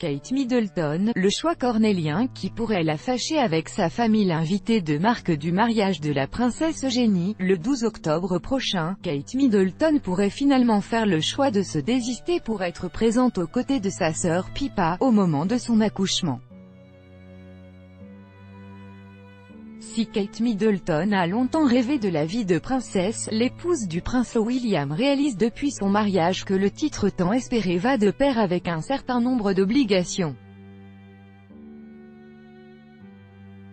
Kate Middleton, le choix cornélien qui pourrait la fâcher avec sa famille. L'invitée de marque du mariage de la princesse Eugénie, le 12 octobre prochain, Kate Middleton pourrait finalement faire le choix de se désister pour être présente aux côtés de sa sœur Pippa, au moment de son accouchement. Si Kate Middleton a longtemps rêvé de la vie de princesse, l'épouse du prince William réalise depuis son mariage que le titre tant espéré va de pair avec un certain nombre d'obligations.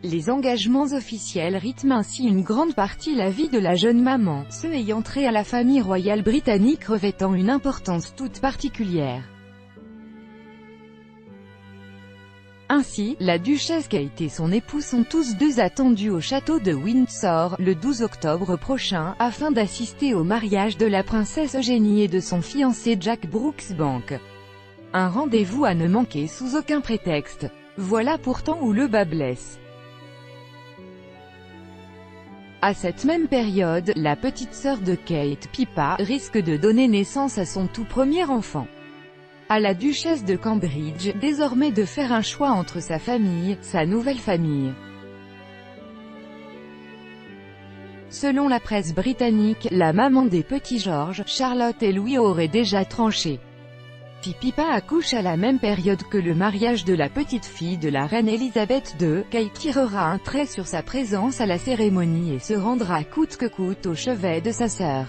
Les engagements officiels rythment ainsi une grande partie la vie de la jeune maman, ceux ayant trait à la famille royale britannique revêtant une importance toute particulière. Ainsi, la duchesse Kate et son époux sont tous deux attendus au château de Windsor, le 12 octobre prochain, afin d'assister au mariage de la princesse Eugénie et de son fiancé Jack Brooksbank. Un rendez-vous à ne manquer sous aucun prétexte. Voilà pourtant où le bât blesse. À cette même période, la petite sœur de Kate, Pippa, risque de donner naissance à son tout premier enfant. À la duchesse de Cambridge, désormais de faire un choix entre sa famille, sa nouvelle famille. Selon la presse britannique, la maman des petits George, Charlotte et Louis aurait déjà tranché. Si Pippa accouche à la même période que le mariage de la petite fille de la reine Elisabeth II, Kate tirera un trait sur sa présence à la cérémonie et se rendra coûte que coûte au chevet de sa sœur.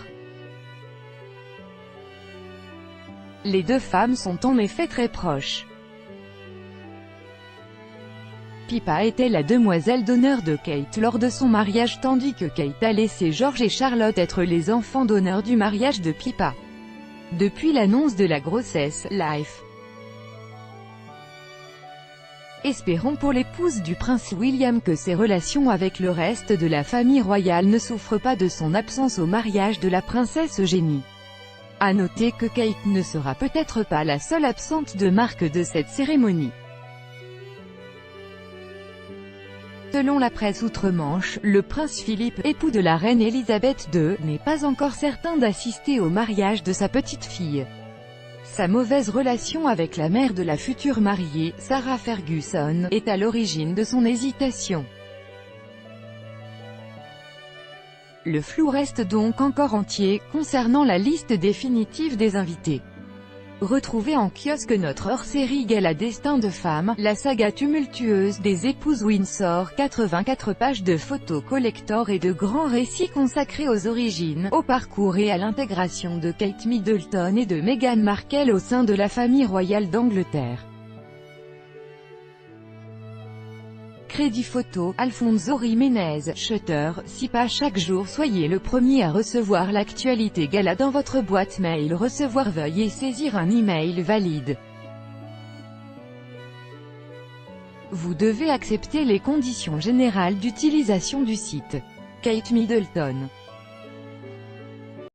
Les deux femmes sont en effet très proches. Pippa était la demoiselle d'honneur de Kate lors de son mariage tandis que Kate a laissé George et Charlotte être les enfants d'honneur du mariage de Pippa. Depuis l'annonce de la grossesse, Life. Espérons pour l'épouse du prince William que ses relations avec le reste de la famille royale ne souffrent pas de son absence au mariage de la princesse Eugénie. À noter que Kate ne sera peut-être pas la seule absente de marque de cette cérémonie. Selon la presse outre-Manche, le prince Philippe, époux de la reine Elisabeth II, n'est pas encore certain d'assister au mariage de sa petite fille. Sa mauvaise relation avec la mère de la future mariée, Sarah Ferguson, est à l'origine de son hésitation. Le flou reste donc encore entier, concernant la liste définitive des invités. Retrouvez en kiosque notre hors-série Gala Destin de femmes, la saga tumultueuse des épouses Windsor, 84 pages de photos collector et de grands récits consacrés aux origines, au parcours et à l'intégration de Kate Middleton et de Meghan Markle au sein de la famille royale d'Angleterre. Crédit photo, Alfonso Jiménez, Shutter, SIPA. Chaque jour soyez le premier à recevoir l'actualité Gala dans votre boîte mail. Recevoir, veuillez saisir un email valide. Vous devez accepter les conditions générales d'utilisation du site. Kate Middleton.